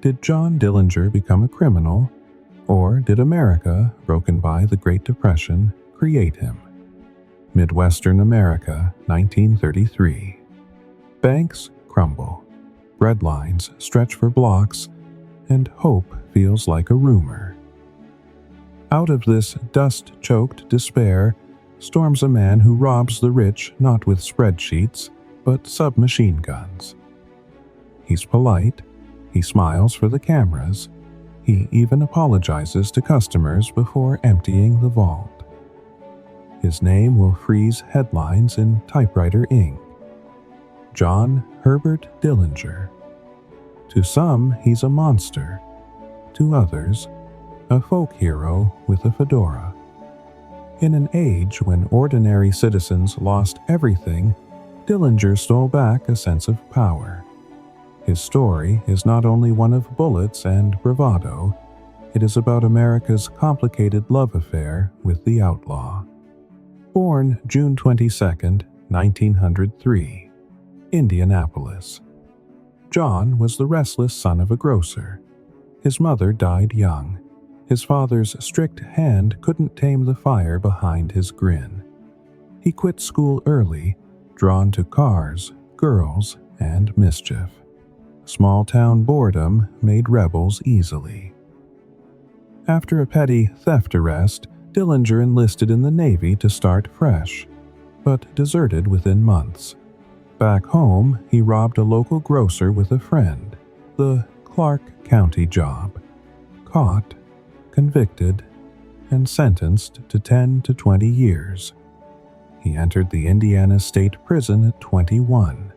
Did John Dillinger become a criminal, or did America, broken by the Great Depression, create him? Midwestern America, 1933. Banks crumble, breadlines stretch for blocks, and hope feels like a rumor. Out of this dust-choked despair storms a man who robs the rich not with spreadsheets, but submachine guns. He's polite, he smiles for the cameras, he even apologizes to customers before emptying the vault. His name will freeze headlines in typewriter ink. John Herbert Dillinger. To some, he's a monster. To others, a folk hero with a fedora. In an age when ordinary citizens lost everything, Dillinger stole back a sense of power. His story is not only one of bullets and bravado, it is about America's complicated love affair with the outlaw. Born June 22, 1903, Indianapolis. John was the restless son of a grocer. His mother died young. His father's strict hand couldn't tame the fire behind his grin. He quit school early, drawn to cars, girls, and mischief. Small-town boredom made rebels easily. After a petty theft arrest, Dillinger enlisted in the Navy to start fresh, but deserted within months. Back home, he robbed a local grocer with a friend, the Clark County job. Caught, convicted, and sentenced to 10 to 20 years. He entered the Indiana State Prison at 21.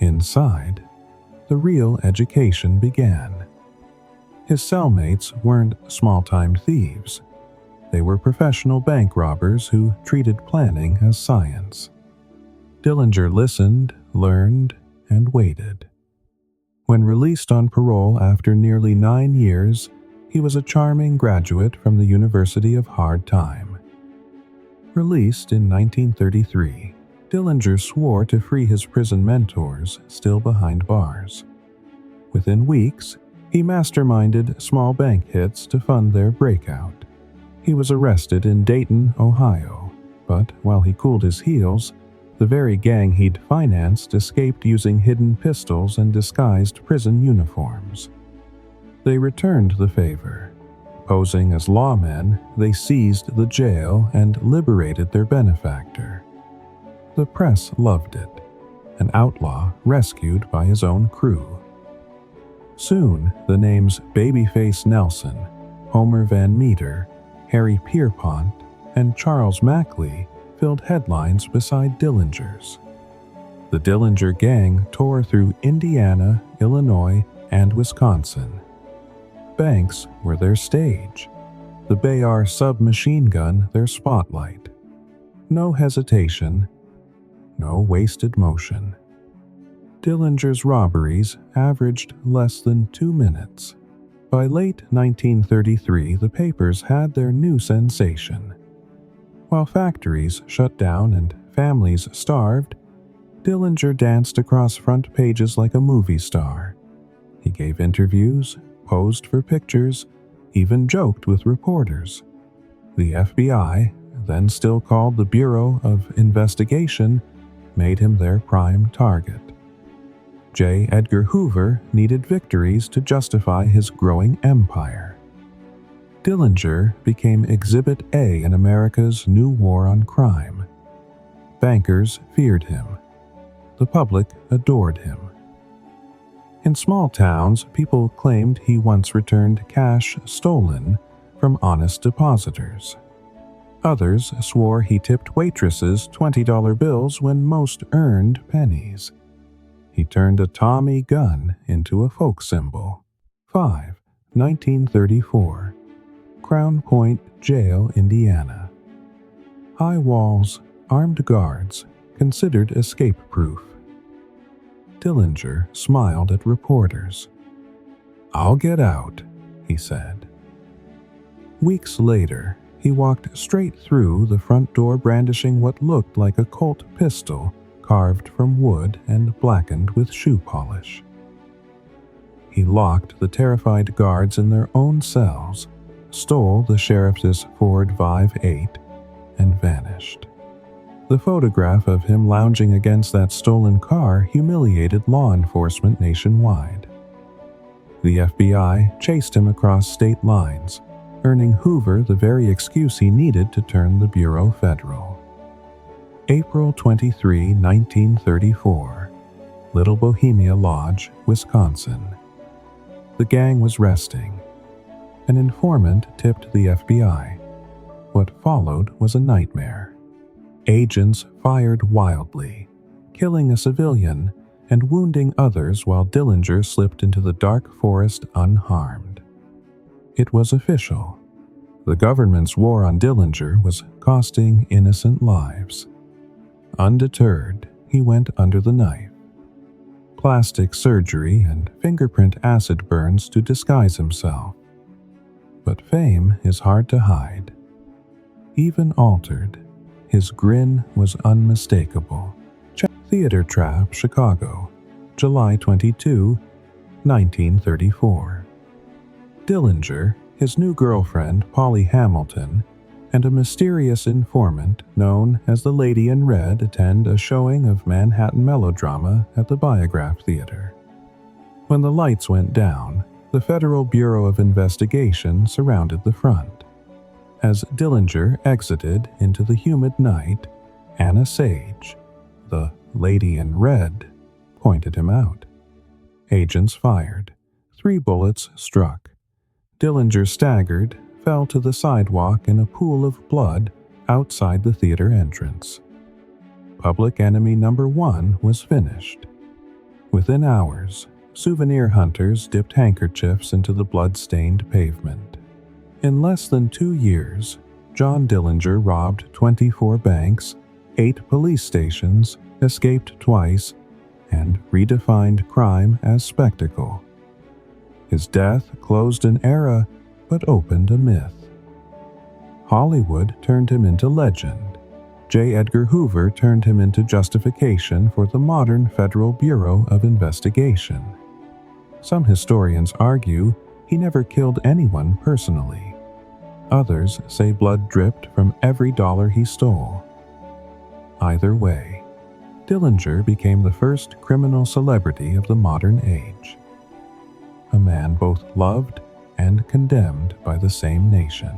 Inside, the real education began. His cellmates weren't small-time thieves. They were professional bank robbers who treated planning as science. Dillinger listened, learned, and waited. When released on parole after nearly 9 years, he was a charming graduate from the University of Hard Time. Released in 1933, Dillinger swore to free his prison mentors still behind bars. Within weeks, he masterminded small bank hits to fund their breakout. He was arrested in Dayton, Ohio, but while he cooled his heels, the very gang he'd financed escaped using hidden pistols and disguised prison uniforms. They returned the favor. Posing as lawmen, they seized the jail and liberated their benefactor. The press loved it, an outlaw rescued by his own crew. Soon, the names Babyface Nelson, Homer Van Meter, Harry Pierpont, and Charles Mackley filled headlines beside Dillinger's. The Dillinger Gang tore through Indiana, Illinois, and Wisconsin. Banks were their stage, the Bayard submachine gun their spotlight. No hesitation, no wasted motion. Dillinger's robberies averaged less than 2 minutes. By late 1933, the papers had their new sensation. While factories shut down and families starved, Dillinger danced across front pages like a movie star. He gave interviews, posed for pictures, even joked with reporters. The FBI, then still called the Bureau of Investigation, made him their prime target. J Edgar Hoover needed victories to justify his growing empire. Dillinger became Exhibit A in America's new war on crime. Bankers feared him. The public adored him. In small towns, people claimed he once returned cash stolen from honest depositors. Others swore he tipped waitresses $20 bills when most earned pennies. He turned a Tommy gun into a folk symbol. 1934. Crown Point Jail, Indiana. High walls, armed guards, considered escape-proof. Dillinger smiled at reporters. "I'll get out," he said. Weeks later, he walked straight through the front door brandishing what looked like a Colt pistol carved from wood and blackened with shoe polish. he locked the terrified guards in their own cells, stole the sheriff's Ford Vive 8, and vanished. The photograph of him lounging against that stolen car humiliated law enforcement nationwide. The FBI chased him across state lines, earning Hoover the very excuse he needed to turn the Bureau federal. April 23, 1934, Little Bohemia Lodge, Wisconsin. The gang was resting. An informant tipped the FBI. What followed was a nightmare. Agents fired wildly, killing a civilian and wounding others while Dillinger slipped into the dark forest unharmed. It was official. The government's war on Dillinger was costing innocent lives. Undeterred, he went under the knife. Plastic surgery and fingerprint acid burns to disguise himself. But fame is hard to hide. Even altered, his grin was unmistakable. Theater Trap, Chicago, July 22, 1934. Dillinger, his new girlfriend Polly Hamilton, and a mysterious informant known as the Lady in Red attend a showing of Manhattan melodrama at the Biograph Theater. When the lights went down, the Federal Bureau of Investigation surrounded the front. As Dillinger exited into the humid night, Anna Sage, the Lady in Red, pointed him out. Agents fired. 3 bullets struck. Dillinger staggered, fell to the sidewalk in a pool of blood outside the theater entrance. Public Enemy Number 1 was finished. Within hours, souvenir hunters dipped handkerchiefs into the blood-stained pavement. In less than 2 years, John Dillinger robbed 24 banks, 8 police stations, escaped twice, and redefined crime as spectacle. His death closed an era but opened a myth. Hollywood turned him into legend. J. Edgar Hoover turned him into justification for the modern Federal Bureau of Investigation. Some historians argue he never killed anyone personally. Others say blood dripped from every dollar he stole. Either way, Dillinger became the first criminal celebrity of the modern age. A man both loved and condemned by the same nation.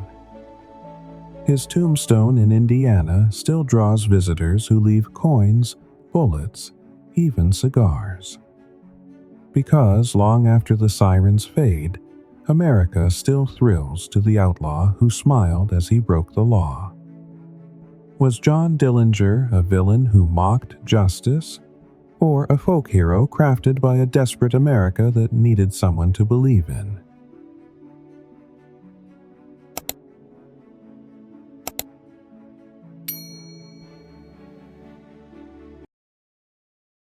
His tombstone in Indiana still draws visitors who leave coins, bullets, even cigars. Because long after the sirens fade, America still thrills to the outlaw who smiled as he broke the law. Was John Dillinger a villain who mocked justice, or a folk hero crafted by a desperate America that needed someone to believe in?